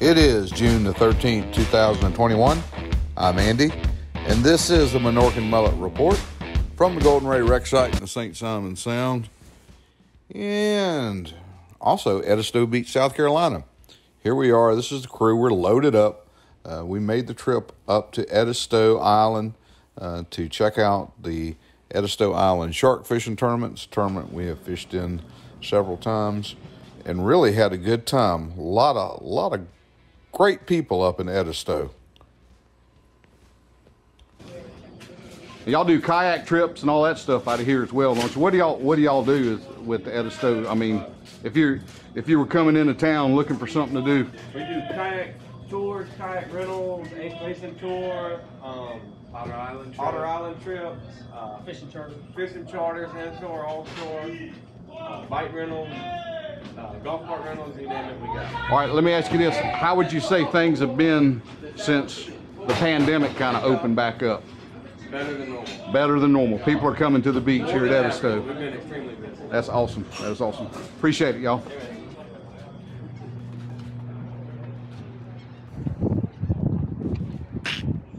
It is June the 13th, 2021. I'm Andy, and this is the Minorcan Mullet Report from the Golden Ray Rec Site in the St.simons Sound, and also EDISTO Beach, South Carolina. Here we are. This is the crew. We're loaded up. We made the trip up to EDISTO Island to check out the EDISTO Island Shark Fishing Tournament. It's a tournament we have fished in several times and really had a good time. A lot of great people up in EDISTO. Y'all do kayak trips and all that stuff out of here as well, don't you? What do y'all do with the EDISTO? I mean, if you were coming into town looking for something to do. We do kayak tours, kayak rentals, ace fishing tour, Otter Island trips, fishing charters, inshore, offshore, bike rentals, golf cart rentals, you name it, we got. All right, let me ask you this. How would you say things have been since the pandemic kind of opened back up? Better than normal. Better than normal. People are coming to the beach here at EDISTO. We've been extremely busy. That's awesome. That is awesome. Appreciate it, y'all.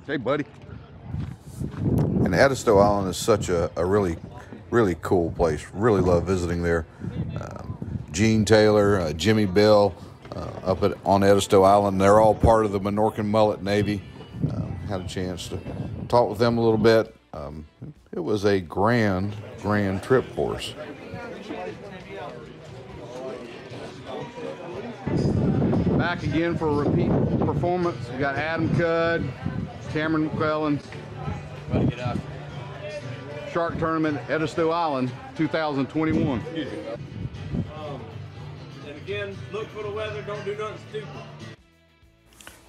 Hey, buddy. And EDISTO Island is such a really cool place. Really love visiting there. Gene Taylor, Jimmy Bill, on EDISTO Island. They're all part of the Minorcan Mullet Navy. Had a chance to talk with them a little bit. It was a grand trip for us. Back again for a repeat performance. We got Adam Cudd, Cameron McClellan. Shark Tournament, EDISTO Island, 2021. And again, look for the weather, don't do nothing stupid.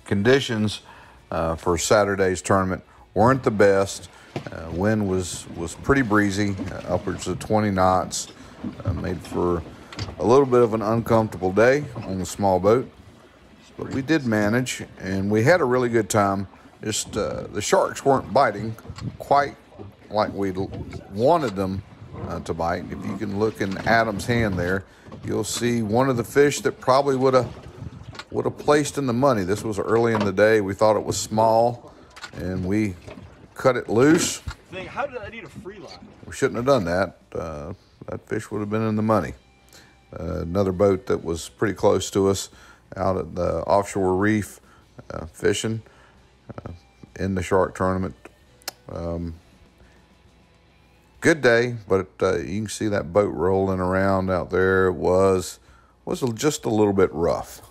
Conditions for Saturday's tournament weren't the best. Wind was pretty breezy, upwards of 20 knots. Made for a little bit of an uncomfortable day on the small boat. But we did manage, and we had a really good time. Just the sharks weren't biting quite like we wanted them to bite. If you can look in Adam's hand there, you'll see one of the fish that probably would have placed in the money. This was early in the day. We thought it was small, and we cut it loose. How did I need a free line? We shouldn't have done that. That fish would have been in the money. Another boat that was pretty close to us out at the offshore reef fishing in the shark tournament. Good day, but you can see that boat rolling around out there. It was just a little bit rough.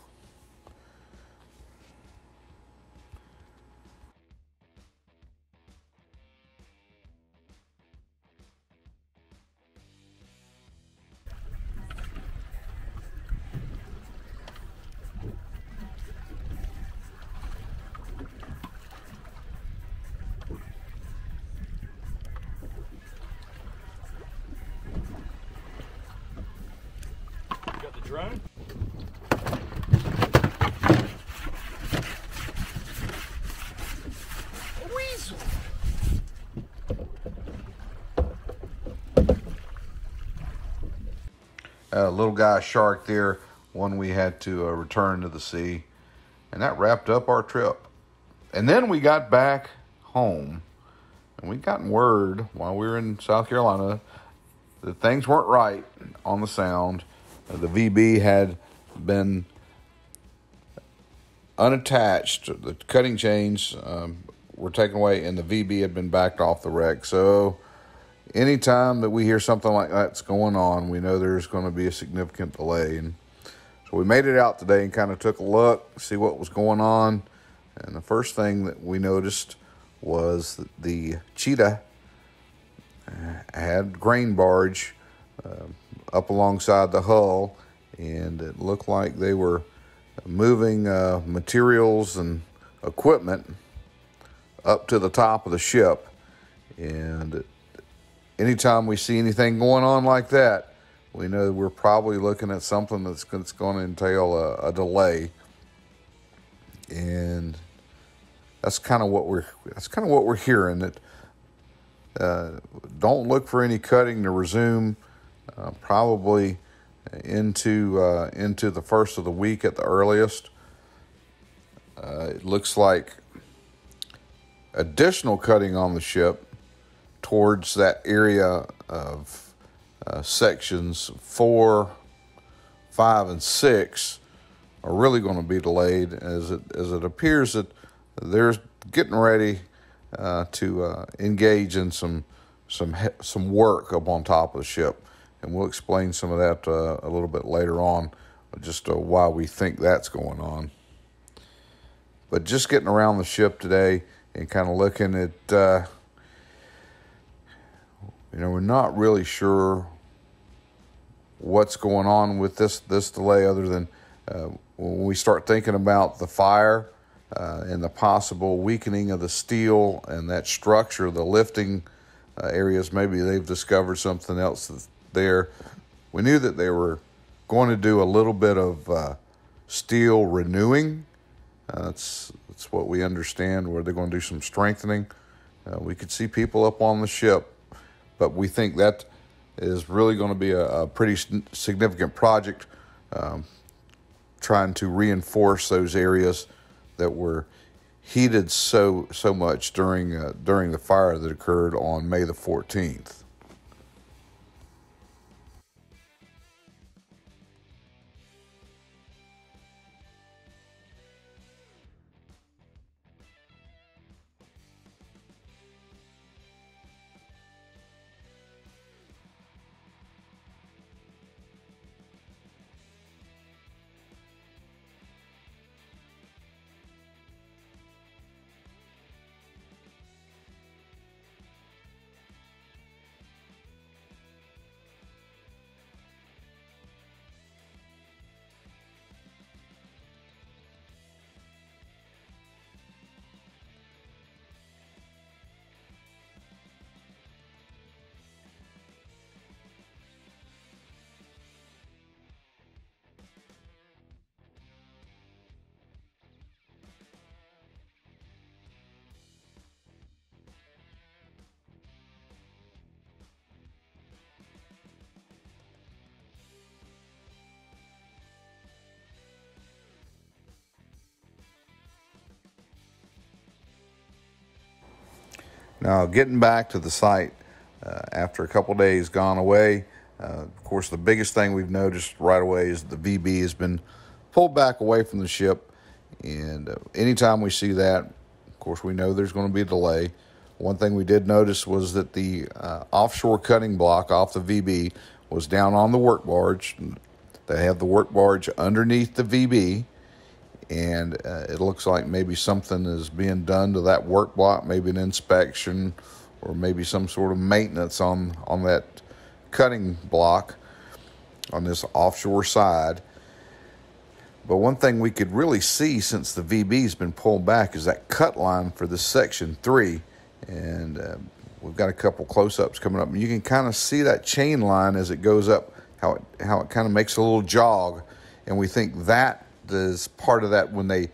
Drone? A weasel. A little guy shark there, one we had to return to the sea, and that wrapped up our trip. And then we got back home, and we got word while we were in South Carolina that things weren't right on the Sound. The VB had been unattached. The cutting chains were taken away, and the VB had been backed off the wreck. So anytime that we hear something like that's going on, we know there's going to be a significant delay. And so we made it out today and kind of took a look, see what was going on. And the first thing that we noticed was that the Cheetah had grain barge up alongside the hull, and it looked like they were moving materials and equipment up to the top of the ship. And anytime we see anything going on like that, we know we're probably looking at something that's going to entail a delay. And that's kind of what we're hearing. That don't look for any cutting to resume. Probably into the first of the week at the earliest. It looks like additional cutting on the ship towards that area of sections 4, 5, and 6 are really going to be delayed, as it appears that they're getting ready to engage in some work up on top of the ship, and we'll explain some of that a little bit later on, just why we think that's going on. But just getting around the ship today and kind of looking at, we're not really sure what's going on with this delay, other than when we start thinking about the fire and the possible weakening of the steel and that structure, the lifting areas. Maybe they've discovered something else that's there. We knew that they were going to do a little bit of steel renewing. That's what we understand, where they're going to do some strengthening. We could see people up on the ship, but we think that is really going to be a pretty significant project, trying to reinforce those areas that were heated so much during the fire that occurred on May the 14th. Now, getting back to the site after a couple days gone away, of course, the biggest thing we've noticed right away is the VB has been pulled back away from the ship. And anytime we see that, of course, we know there's going to be a delay. One thing we did notice was that the offshore cutting block off the VB was down on the work barge. They have the work barge underneath the VB, and it looks like maybe something is being done to that work block, maybe an inspection or maybe some sort of maintenance on that cutting block on this offshore side. But one thing we could really see since the VB's been pulled back is that cut line for this section 3. And we've got a couple close-ups coming up, and you can kind of see that chain line as it goes up, how it kind of makes a little jog. And we think that is part of that when they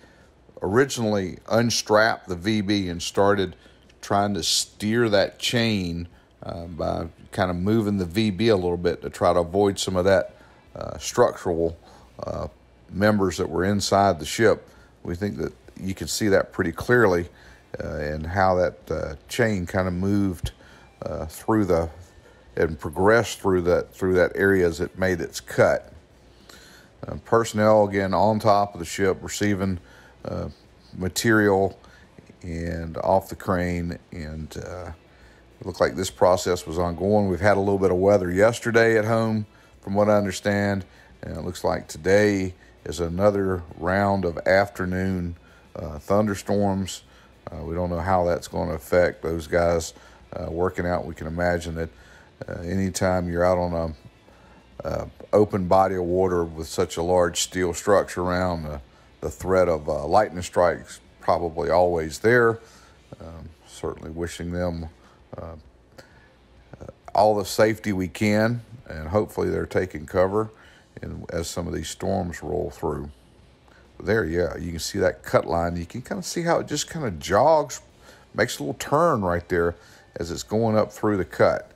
originally unstrapped the VB and started trying to steer that chain by kind of moving the VB a little bit to try to avoid some of that structural members that were inside the ship. We think that you can see that pretty clearly and how that chain kind of moved through and progressed through that area as it made its cut. Personnel, again, on top of the ship, receiving material and off the crane, and it looked like this process was ongoing. We've had a little bit of weather yesterday at home, from what I understand, and it looks like today is another round of afternoon thunderstorms. We don't know how that's going to affect those guys working out. We can imagine that anytime you're out on a open body of water with such a large steel structure around, the threat of lightning strikes probably always there. Certainly wishing them all the safety we can, and hopefully they're taking cover as some of these storms roll through. There, yeah, you can see that cut line. You can kind of see how it just kind of jogs, makes a little turn right there as it's going up through the cut.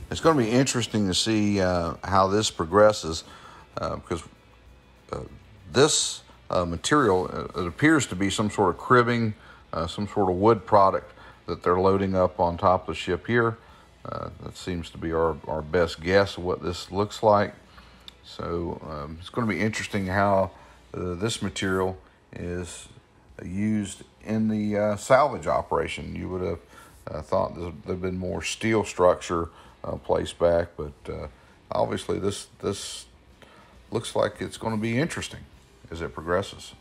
It's going to be interesting to see how this progresses because this material, it appears to be some sort of cribbing, some sort of wood product that they're loading up on top of the ship here. That seems to be our best guess of what this looks like. So it's going to be interesting how this material is used in the salvage operation. You would have thought there'd been more steel structure placed back, but obviously this looks like it's going to be interesting as it progresses.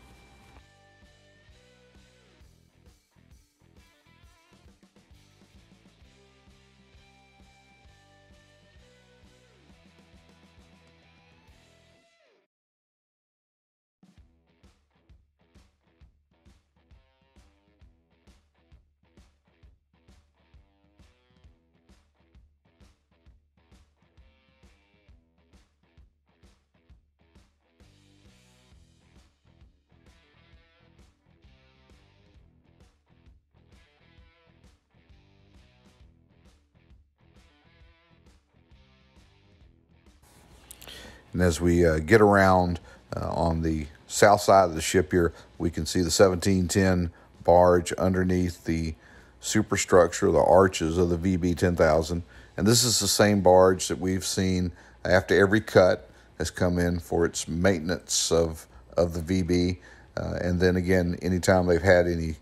And as we get around on the south side of the ship here, we can see the 1710 barge underneath the superstructure, the arches of the VB 10,000. And this is the same barge that we've seen after every cut has come in for its maintenance of the VB. And then again, anytime they've had any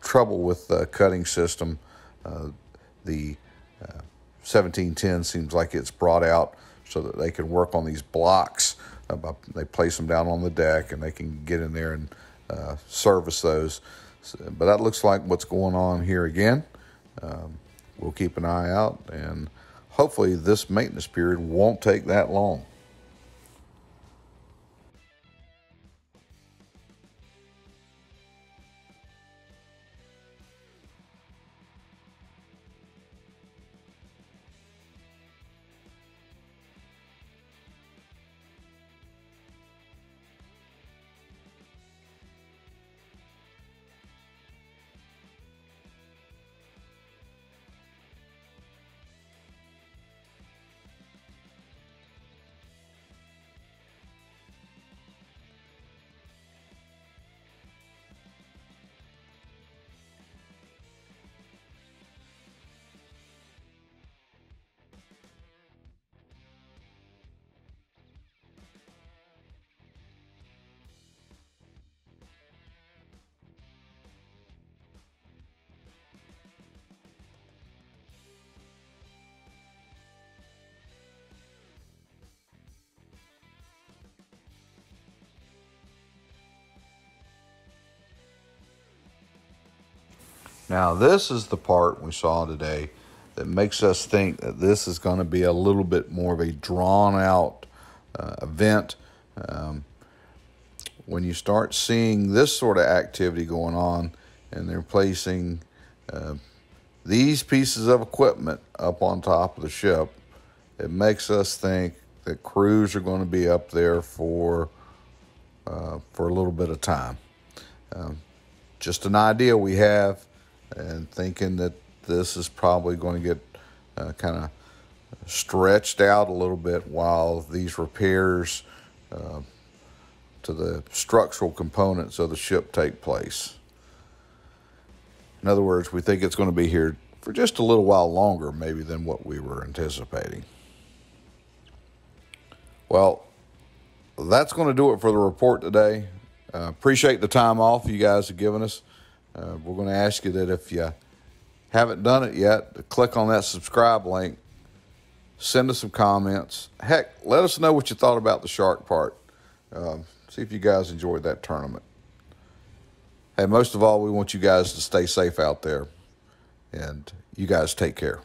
trouble with the cutting system, the 1710 seems like it's brought out so that they can work on these blocks. They place them down on the deck and they can get in there and service those. But that looks like what's going on here again. We'll keep an eye out, and hopefully this maintenance period won't take that long. Now, this is the part we saw today that makes us think that this is going to be a little bit more of a drawn-out event. When you start seeing this sort of activity going on and they're placing these pieces of equipment up on top of the ship, it makes us think that crews are going to be up there for a little bit of time. Just an idea we have, and thinking that this is probably going to get kind of stretched out a little bit while these repairs to the structural components of the ship take place. In other words, we think it's going to be here for just a little while longer maybe than what we were anticipating. Well, that's going to do it for the report today. Appreciate the time off you guys have given us. We're going to ask you that if you haven't done it yet, to click on that subscribe link, send us some comments. Heck, let us know what you thought about the shark part. See if you guys enjoyed that tournament. Hey, most of all, we want you guys to stay safe out there, and you guys take care.